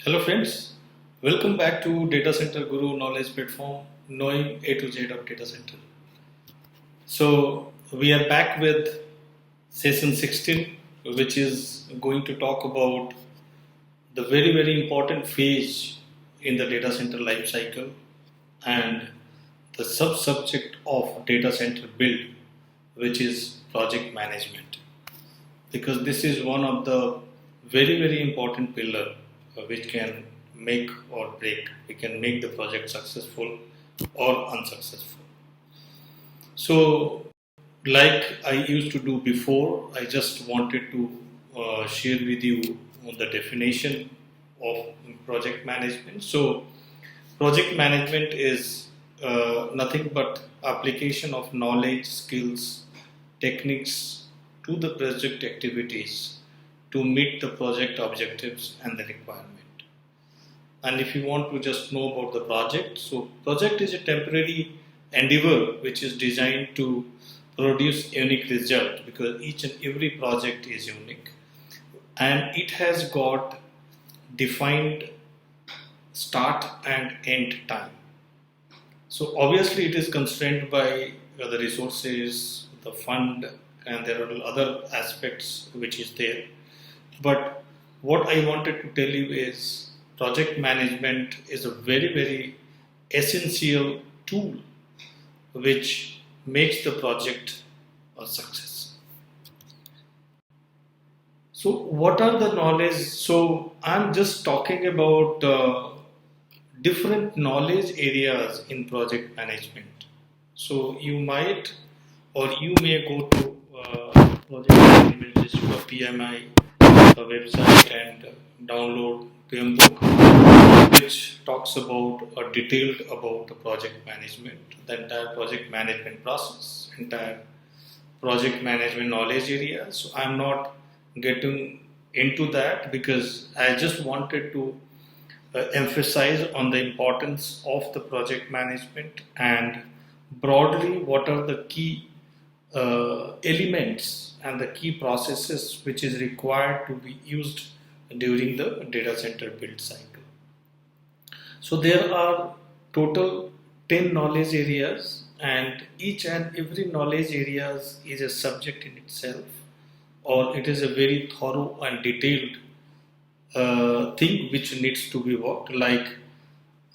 Hello friends, welcome back to Data Center Guru Knowledge Platform, knowing A to Z of data center. So we are back with session 16, which is going to talk about the very important phase in the data center life cycle and the sub-subject of data center build, which is project management. Because this is one of the very important pillar which can make or break. We can make the project successful or unsuccessful. So, like I used to do before, I just wanted to share with you the definition of project management. So, project management is nothing but application of knowledge, skills, techniques to the project activities to meet the project objectives and the requirement. And if you want to just know about the project, so project is a temporary endeavor which is designed to produce unique result, because each and every project is unique and it has got defined start and end time. So obviously it is constrained by the resources, the fund, and there are other aspects which is there. But what I wanted to tell you is project management is a very essential tool which makes the project a success. So what are the knowledge? So I'm just talking about different knowledge areas in project management. So you might or you may go to project management institute of PMI website and download PM book, which talks about or detailed about the project management, the entire project management process, entire project management knowledge area. So I'm not getting into that because I just wanted to emphasize on the importance of the project management and broadly what are the key elements and the key processes which is required to be used during the data center build cycle. So there are total 10 knowledge areas, and each and every knowledge areas is a subject in itself, or it is a very thorough and detailed thing which needs to be worked. Like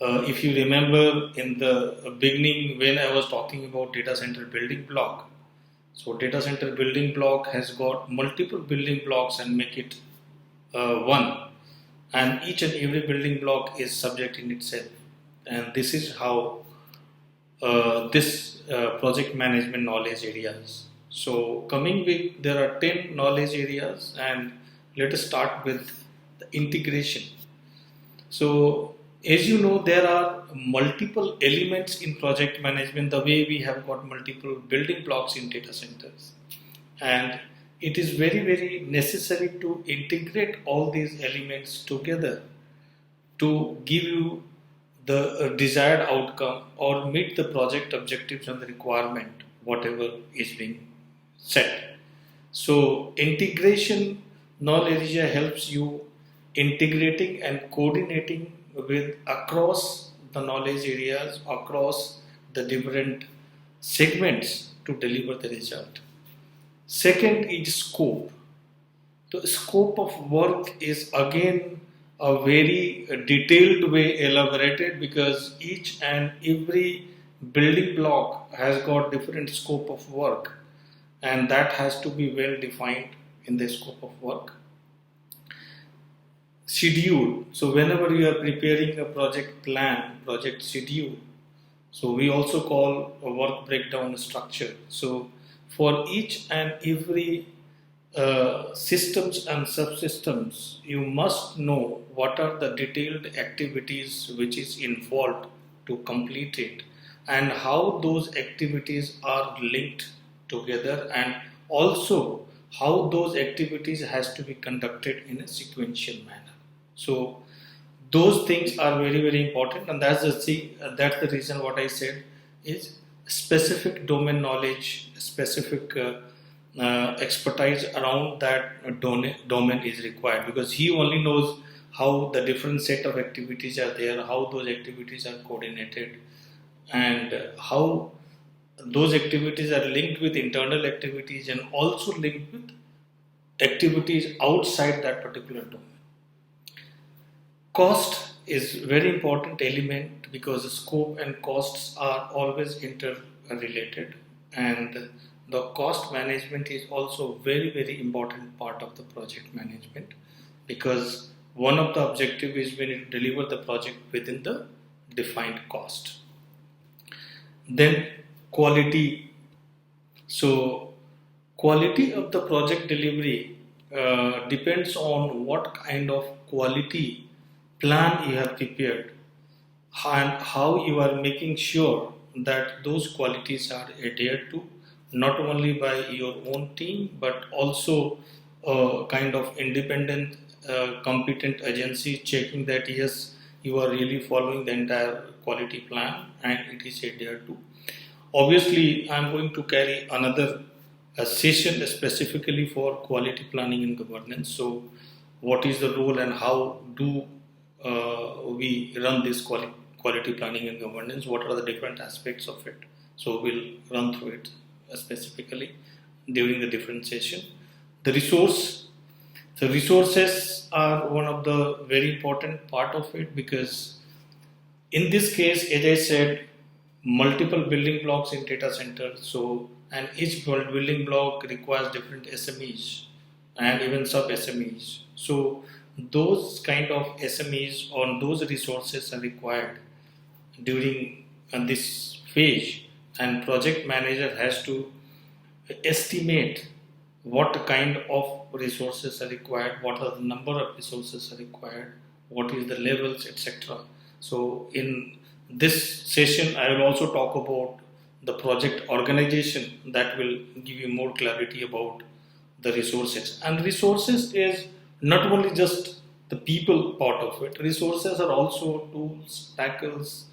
if you remember in the beginning when I was talking about data center building block, so data center building block has got multiple building blocks and make it one, and each and every building block is subject in itself, and this is how this project management knowledge areas. So coming with, there are 10 knowledge areas, and let us start with the integration. So as you know, there are multiple elements in project management, the way we have got multiple building blocks in data centers, and it is very necessary to integrate all these elements together to give you the desired outcome or meet the project objectives and the requirement whatever is being set. So integration knowledge helps you integrating and coordinating with across the knowledge areas, across the different segments to deliver the result. Second is scope. The scope of work is again a very detailed way elaborated, because each and every building block has got different scope of work, and that has to be well defined in the scope of work. Schedule. So whenever you are preparing a project plan, project schedule, so we also call a work breakdown structure. So for each and every systems and subsystems, you must know what are the detailed activities which is involved to complete it, and how those activities are linked together, and also how those activities has to be conducted in a sequential manner. So those things are very important, and that's the reason what I said is specific domain knowledge, specific expertise around that domain is required, because he only knows how the different set of activities are there, how those activities are coordinated, and how those activities are linked with internal activities and also linked with activities outside that particular domain. Cost is very important element because scope and costs are always interrelated, and the cost management is also very important part of the project management, because one of the objective is we need to deliver the project within the defined cost. Then quality. So quality of the project delivery depends on what kind of quality plan you have prepared and how you are making sure that those qualities are adhered to, not only by your own team but also kind of independent competent agency checking that yes, you are really following the entire quality plan and it is adhered to. Obviously, I am going to carry another session specifically for quality planning and governance. So, what is the role and how do we run this quality planning and governance? What are the different aspects of it? So, we'll run through it specifically during the different session. The resources are one of the very important part of it, because in this case, as I said, multiple building blocks in data center. So, and each building block requires different SMEs and even sub SMEs. So, those kind of SMEs or those resources are required during this phase, and project manager has to estimate what kind of resources are required, what are the number of resources are required, what is the levels, etc. So in this session I will also talk about the project organization, that will give you more clarity about the resources. And resources is not only just the people part of it, resources are also tools, tackles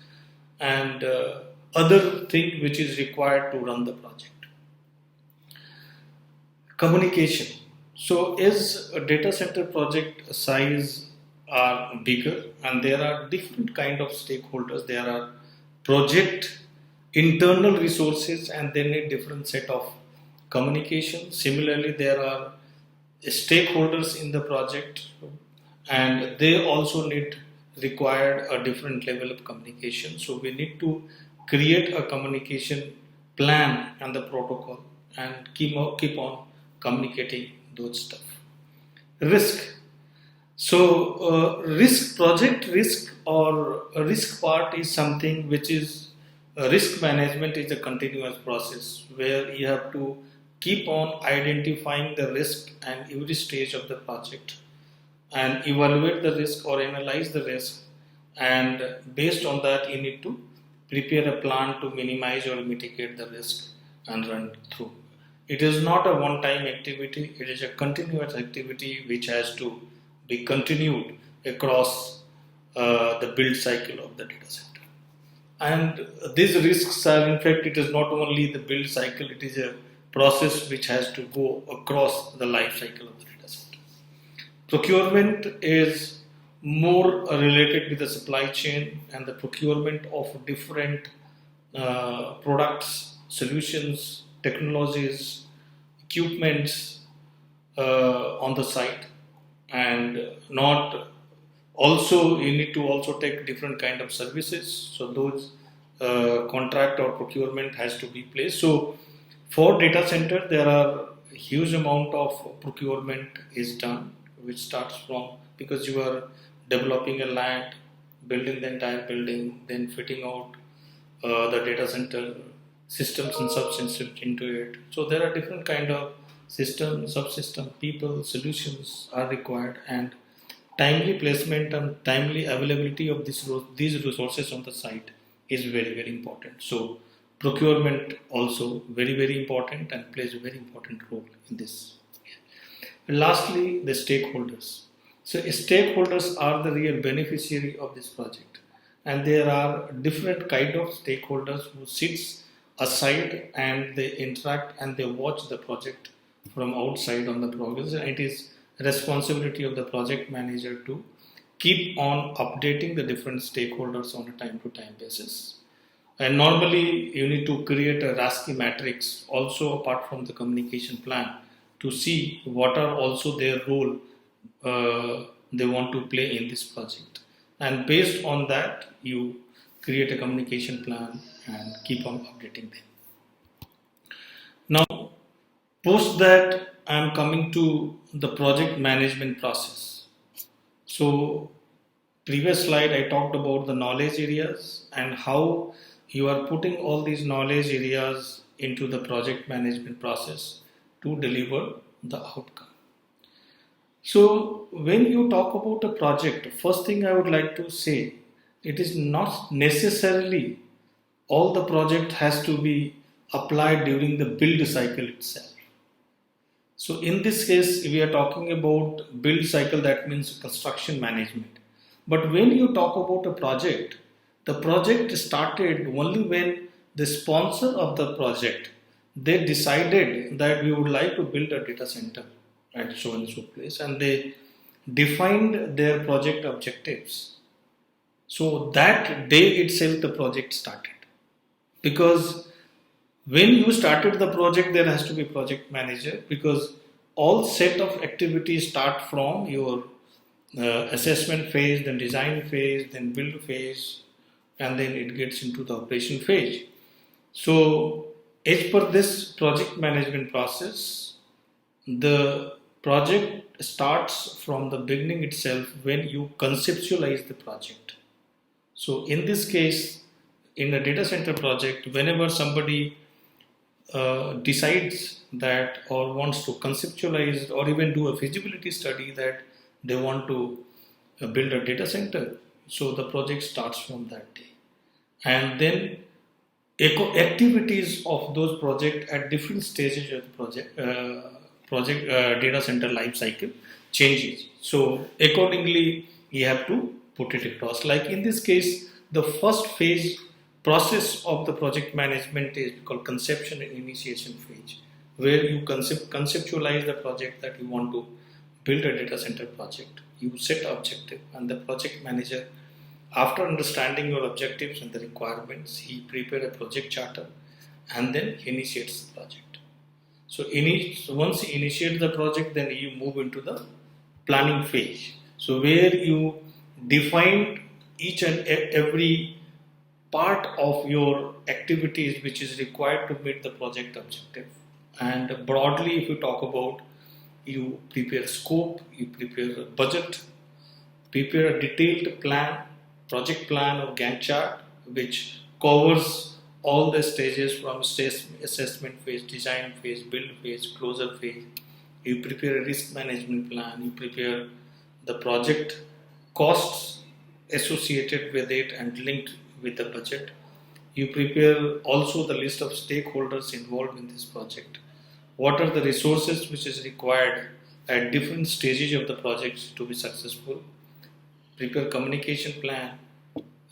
and other thing which is required to run the project. Communication. So as a data center project size are bigger and there are different kind of stakeholders, there are project internal resources and they need different set of communication. Similarly, there are stakeholders in the project and they also need required a different level of communication. So we need to create a communication plan and the protocol and keep on communicating those stuff. Risk. So project risk or a risk part is something which is risk management is a continuous process where you have to keep on identifying the risk at every stage of the project and evaluate the risk or analyze the risk, and based on that you need to prepare a plan to minimize or mitigate the risk and run through. It is not a one-time activity, it is a continuous activity which has to be continued across the build cycle of the data center. And these risks are, in fact, it is not only the build cycle, it is a process which has to go across the life cycle of the data center. Procurement is more related with the supply chain and the procurement of different products, solutions, technologies, equipments on the site, and not also you need to also take different kind of services. So those contract or procurement has to be placed. So for data center there are huge amount of procurement is done, which starts from, because you are developing a land, building the entire building, then fitting out the data center systems and subsystems into it. So there are different kind of system, subsystem, people, solutions are required, and timely placement and timely availability of these resources on the site is very important. So procurement also very important and plays a very important role in this. Lastly, the stakeholders. So stakeholders are the real beneficiary of this project, and there are different kind of stakeholders who sits aside and they interact and they watch the project from outside on the progress, and it is responsibility of the project manager to keep on updating the different stakeholders on a time to time basis. And normally you need to create a RASCI matrix also apart from the communication plan to see what are also their role they want to play in this project. And based on that, you create a communication plan and keep on updating them. Now, post that, I am coming to the project management process. So, previous slide I talked about the knowledge areas and how you are putting all these knowledge areas into the project management process to deliver the outcome. So, when you talk about a project, first thing I would like to say, it is not necessarily all the project has to be applied during the build cycle itself. So in this case, we are talking about build cycle, that means construction management. But when you talk about a project, the project started only when the sponsor of the project, they decided that we would like to build a data center at so and so place, and they defined their project objectives. So that day itself the project started. Because when you started the project, there has to be project manager, because all set of activities start from your assessment phase, then design phase, then build phase, and then it gets into the operation phase. So as per this project management process, the project starts from the beginning itself when you conceptualize the project. So in this case, in a data center project, whenever somebody decides that or wants to conceptualize or even do a feasibility study that they want to build a data center, so the project starts from that day. And then activities of those projects at different stages of the project data center life cycle changes. So accordingly, you have to put it across. Like in this case, the first phase process of the project management is called conception and initiation phase, where you conceptualize the project that you want to build a data center project. You set objective, and the project manager, after understanding your objectives and the requirements, he prepare a project charter and then he initiates the project. So once you initiate the project, then you move into the planning phase. So where you define each and every part of your activities which is required to meet the project objective. And broadly, if you talk about, you prepare scope, you prepare a budget, prepare a detailed plan, project plan or Gantt chart, which covers all the stages from stage assessment phase, design phase, build phase, closure phase. You prepare a risk management plan, you prepare the project costs associated with it and linked with the budget. You prepare also the list of stakeholders involved in this project. What are the resources which is required at different stages of the project to be successful? Prepare communication plan,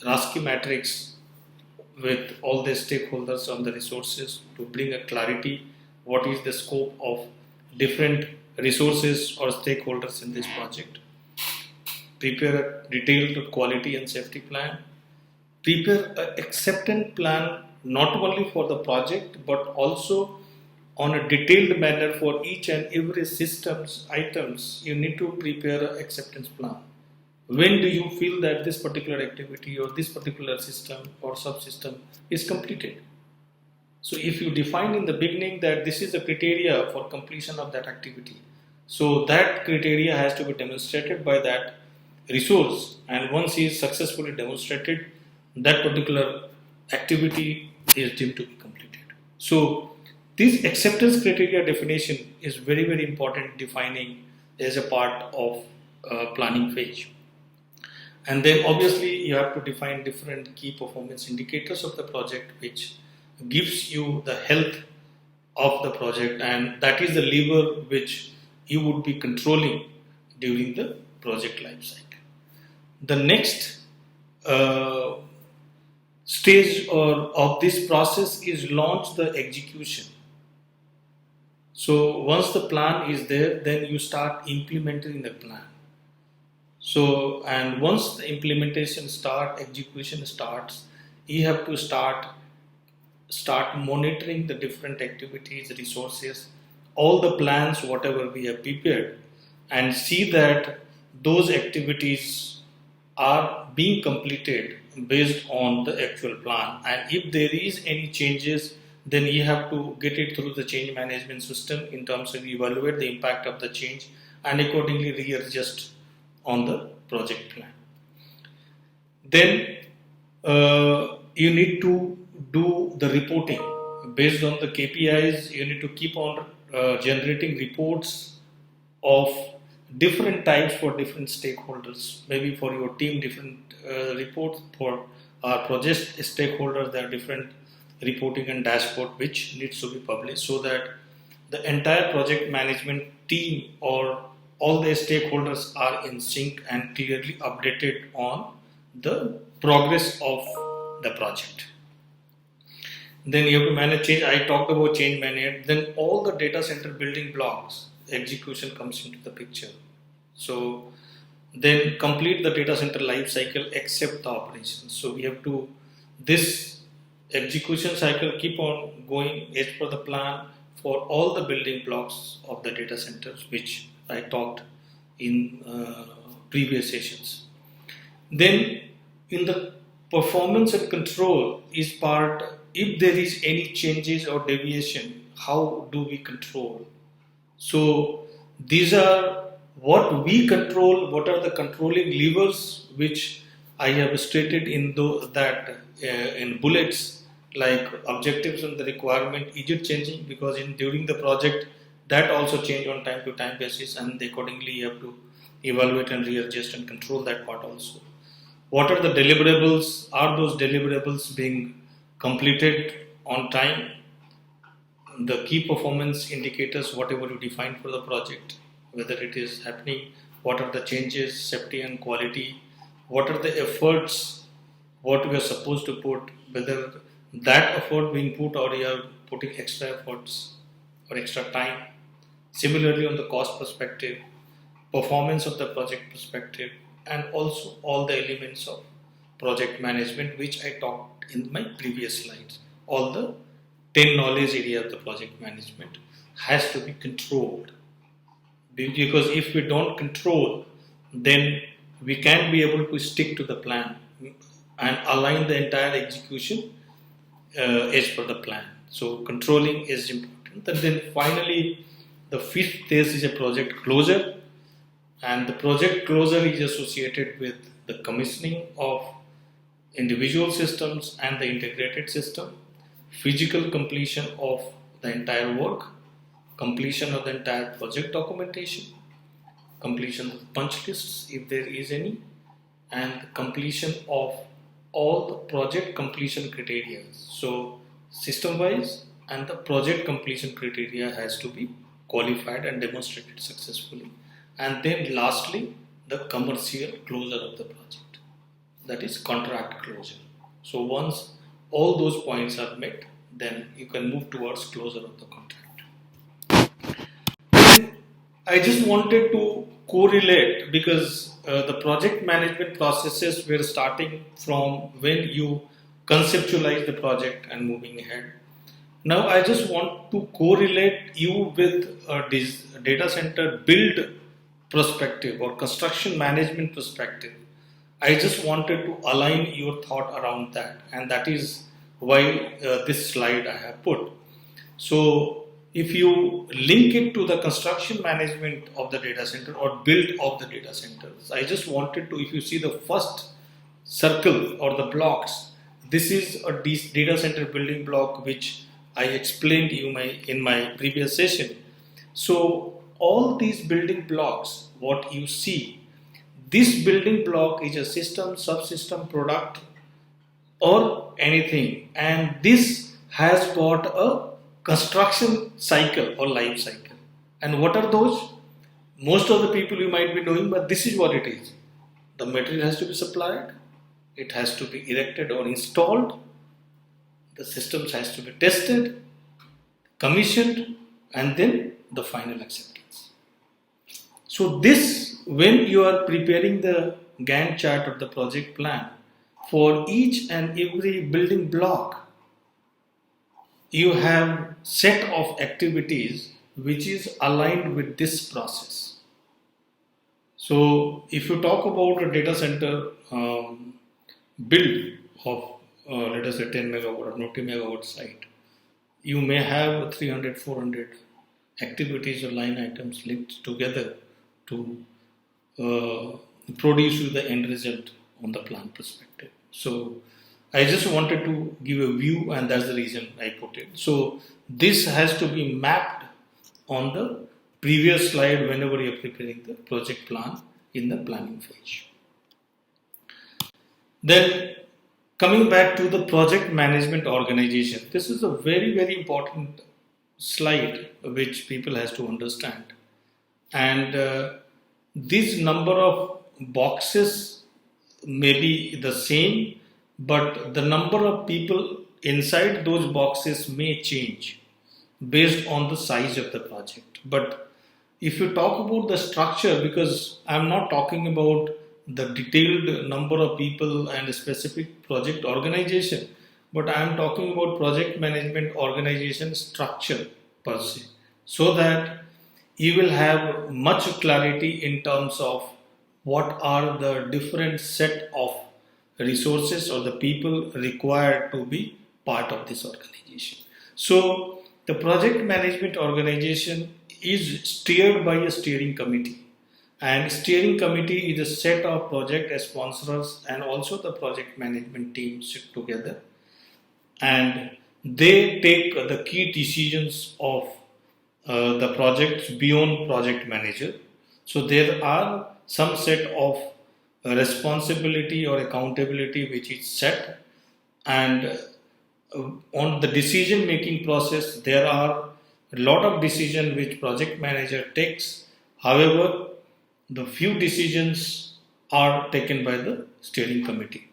RASCI matrix with all the stakeholders on the resources to bring a clarity what is the scope of different resources or stakeholders in this project. Prepare a detailed quality and safety plan. Prepare an acceptance plan not only for the project but also on a detailed manner for each and every systems items. You need to prepare an acceptance plan. When do you feel that this particular activity or this particular system or subsystem is completed? So if you define in the beginning that this is the criteria for completion of that activity, so that criteria has to be demonstrated by that resource, and once he is successfully demonstrated, that particular activity is deemed to be completed. So this acceptance criteria definition is very, very important, defining as a part of planning phase. And then obviously you have to define different key performance indicators of the project, which gives you the health of the project, and that is the lever which you would be controlling during the project life cycle. The next stage of this process is launch the execution. So once the plan is there, then you start implementing the plan. So, and once the implementation execution starts, you have to start monitoring the different activities, resources, all the plans, whatever we have prepared, and see that those activities are being completed based on the actual plan. And if there is any changes, then you have to get it through the change management system in terms of evaluate the impact of the change and accordingly readjust on the project plan. Then you need to do the reporting based on the KPIs. You need to keep on generating reports of different types for different stakeholders. Maybe for your team, different reports. For our project stakeholders, there are different reporting and dashboard which needs to be published so that the entire project management team or all the stakeholders are in sync and clearly updated on the progress of the project. Then you have to manage change. I talked about change management. Then all the data center building blocks execution comes into the picture. So then complete the data center life cycle except the operations. So we have to this execution cycle keep on going as per the plan for all the building blocks of the data centers, which I talked in previous sessions. Then in the performance and control is part, if there is any changes or deviation, how do we control? So these are what we control, what are the controlling levers which I have stated in in bullets, like objectives and the requirement. Is it changing? Because during the project that also change on time to time basis, and accordingly you have to evaluate and readjust and control that part also. What are the deliverables? Are those deliverables being completed on time? The key performance indicators, whatever you define for the project, whether it is happening, what are the changes, safety and quality, what are the efforts, what we are supposed to put, whether that effort being put or you are putting extra efforts or extra time. Similarly, on the cost perspective, performance of the project perspective, and also all the elements of project management, which I talked in my previous slides. All the 10 knowledge area of the project management has to be controlled, because if we don't control, then we can't be able to stick to the plan and align the entire execution as per the plan. So controlling is important. And then finally, the fifth phase is a project closure, and the project closure is associated with the commissioning of individual systems and the integrated system, physical completion of the entire work, completion of the entire project documentation, completion of punch lists if there is any, and completion of all the project completion criteria. So system wise and the project completion criteria has to be qualified and demonstrated successfully. And then lastly, the commercial closure of the project, that is contract closure. So once all those points are met, then you can move towards closure of the contract. I just wanted to correlate, because the project management processes were starting from when you conceptualize the project and moving ahead. Now I just want to correlate you with this data center build perspective or construction management perspective. I just wanted to align your thought around that, and that is why this slide I have put. So if you link it to the construction management of the data center or build of the data centers, I just wanted to, if you see the first circle or the blocks, this is a data center building block which I explained you in my previous session. So all these building blocks, what you see, this building block is a system, subsystem, product, or anything, and this has got a construction cycle or life cycle. And what are those? Most of the people you might be knowing, but this is what it is. The material has to be supplied, it has to be erected or installed, the systems has to be tested, commissioned, and then the final acceptance. So this, when you are preparing the Gantt chart of the project plan, for each and every building block, you have set of activities which is aligned with this process. So if you talk about a data center build of let us say 10 megawatt or 20 megawatt site, you may have 300, 400 activities or line items linked together to produce you the end result on the plan perspective. So I just wanted to give a view, and that's the reason I put it. So this has to be mapped on the previous slide whenever you're preparing the project plan in the planning phase. Then coming back to the project management organization, this is a very, very important slide which people has to understand. And this number of boxes may be the same, but the number of people inside those boxes may change based on the size of the project. But if you talk about the structure, because I'm not talking about the detailed number of people and a specific project organization, but I'm talking about project management organization structure per se, so that you will have much clarity in terms of what are the different set of resources or the people required to be part of this organization. So the project management organization is steered by a steering committee, and steering committee is a set of project sponsors and also the project management team sit together, and they take the key decisions of the projects beyond project manager. So there are some set of responsibility or accountability which is set, and on the decision making process there are a lot of decision which project manager takes. However, the few decisions are taken by the steering committee.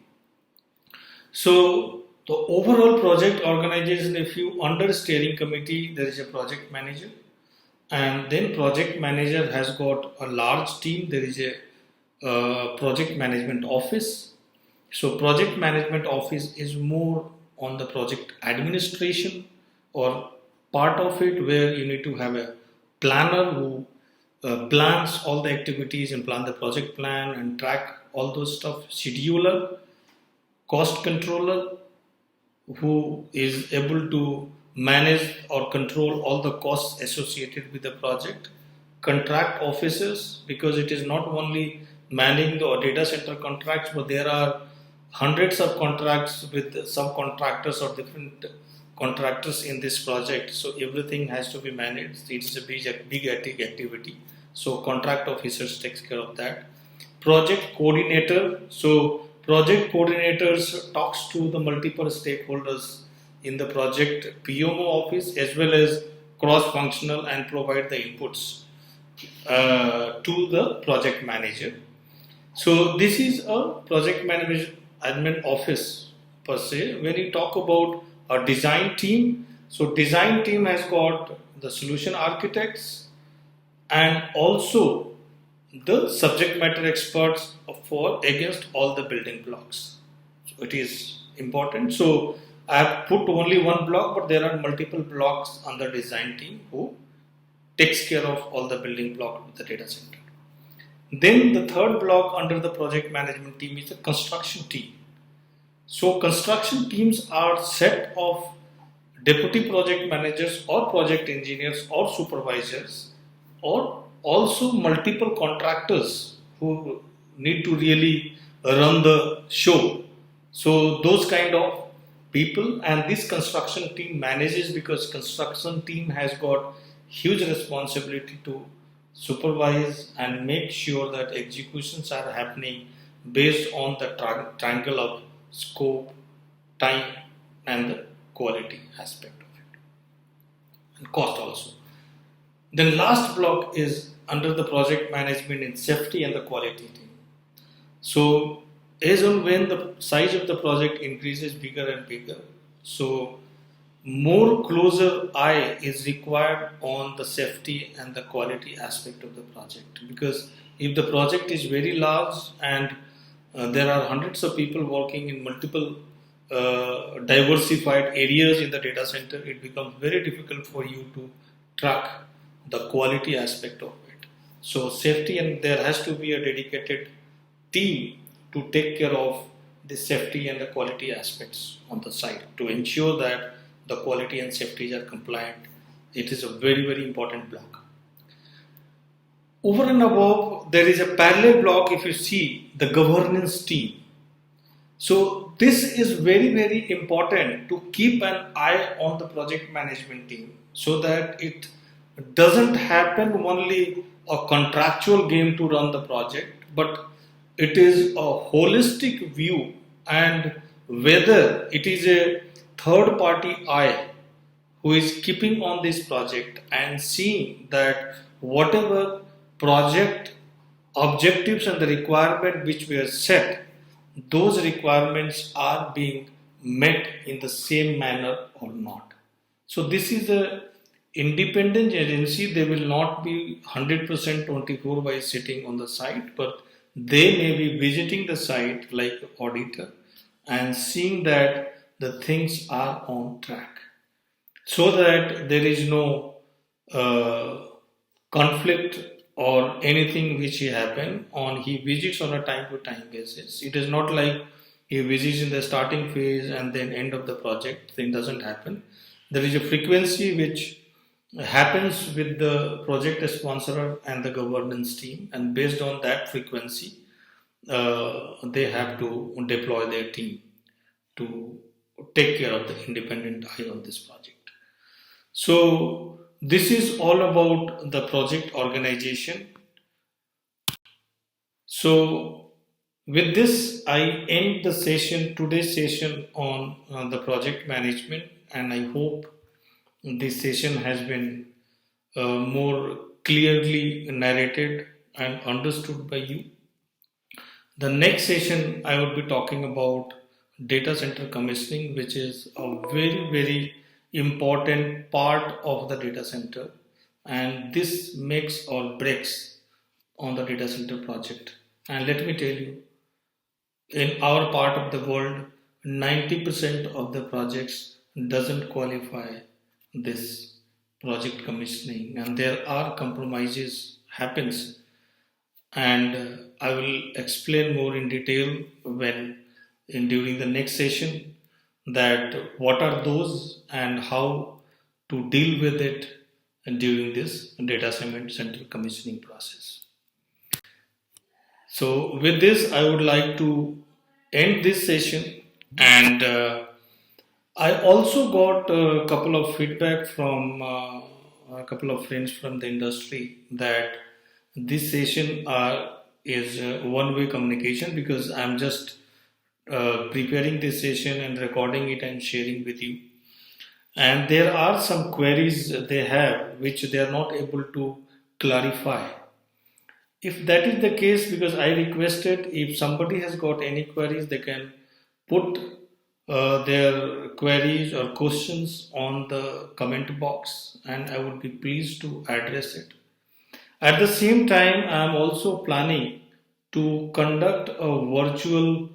So the overall project organization, if you under steering committee, there is a project manager, and then project manager has got a large team. There is a project management office. So project management office is more on the project administration or part of it, where you need to have a planner who plans all the activities and plan the project plan and track all those stuff, scheduler, cost controller who is able to manage or control all the costs associated with the project, contract officers, because it is not only managing the data center contracts, but there are hundreds of contracts with subcontractors or different contractors in this project. So everything has to be managed. It's a big activity. So contract officers takes care of that. Project coordinator. So project coordinators talks to the multiple stakeholders in the project PMO office as well as cross-functional and provide the inputs to the project manager. So this is a project management office per se. When you talk about a design team, so design team has got the solution architects and also the subject matter experts for against all the building blocks. So it is important. So I have put only one block, but there are multiple blocks under design team who takes care of all the building block of the data center. Then the third block under the project management team is the construction team. So construction teams are set of deputy project managers or project engineers or supervisors, or also multiple contractors who need to really run the show. So those kind of people, and this construction team manages, because construction team has got huge responsibility to supervise and make sure that executions are happening based on the triangle of scope, time and the quality aspect of it, and cost also. Then last block is under the project management in safety and the quality team. So as and when the size of the project increases bigger and bigger, so more closer eye is required on the safety and the quality aspect of the project, because if the project is very large and there are hundreds of people working in multiple diversified areas in the data center, it becomes very difficult for you to track the quality aspect of it. So safety, and there has to be a dedicated team to take care of the safety and the quality aspects on the site to ensure that the quality and safety are compliant. It is a very, very important block. Over and above, there is a parallel block if you see the governance team. So this is very, very important to keep an eye on the project management team so that it doesn't happen only a contractual game to run the project, but it is a holistic view, and whether it is a third party eye who is keeping on this project and seeing that whatever project objectives and the requirement which were set, those requirements are being met in the same manner or not. So this is a independent agency. They will not be 100% 24 by sitting on the site, but they may be visiting the site like auditor and seeing that the things are on track, so that there is no conflict or anything which he happen on. He visits on a time to time basis. It is not like he visits in the starting phase and then end of the project. Thing doesn't happen. There is a frequency which happens with the project sponsor and the governance team, and based on that frequency they have to deploy their team to take care of the independent eye on this project. So this is all about the project organization. So with this, I end the session, today's session on the project management, and I hope this session has been more clearly narrated and understood by you. The next session I will be talking about data center commissioning, which is a very, very important part of the data center, and this makes or breaks on the data center project. And let me tell you, in our part of the world, 90% of the projects doesn't qualify this project commissioning, and there are compromises happens, and I will explain more in detail when in during the next session that what are those and how to deal with it during this data center commissioning process. So with this, I would like to end this session, and I also got a couple of feedback from a couple of friends from the industry that this session is one-way communication, because I'm just preparing this session and recording it and sharing with you. And there are some queries they have which they are not able to clarify. If that is the case, because I requested if somebody has got any queries, they can put their queries or questions on the comment box, and I would be pleased to address it. At the same time, I am also planning to conduct a virtual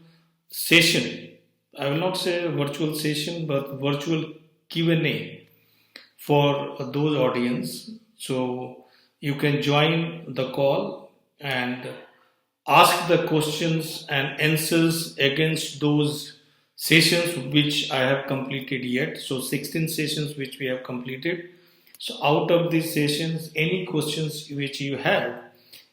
session. I will not say virtual session, but virtual Q&A for those audience. So you can join the call and ask the questions and answers against those sessions which I have completed yet. So 16 sessions which we have completed. So out of these sessions, any questions which you have,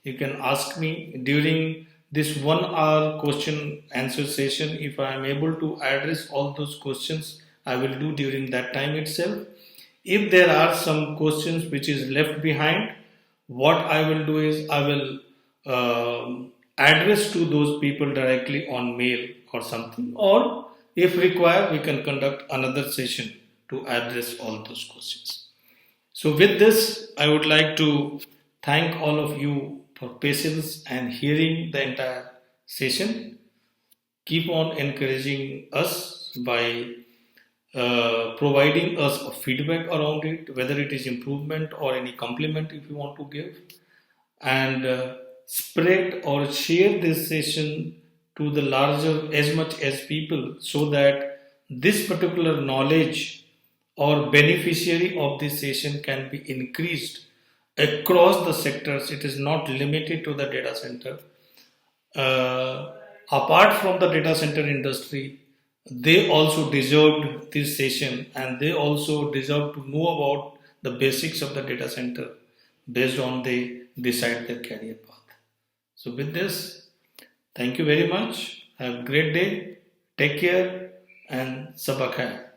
you can ask me during this 1 hour question answer session. If I am able to address all those questions, I will do during that time itself. If there are some questions which is left behind, what I will do is I will address to those people directly on mail or something, or if required, we can conduct another session to address all those questions. So with this, I would like to thank all of you for patience and hearing the entire session. Keep on encouraging us by providing us a feedback around it, whether it is improvement or any compliment if you want to give, and spread or share this session to the larger as much as people, so that this particular knowledge or beneficiary of this session can be increased across the sectors. It is not limited to the data center. Apart from the data center industry, they also deserved this session, and they also deserve to know about the basics of the data center based on they decide their career path. So with this, thank you very much. Have a great day. Take care and sabak hai.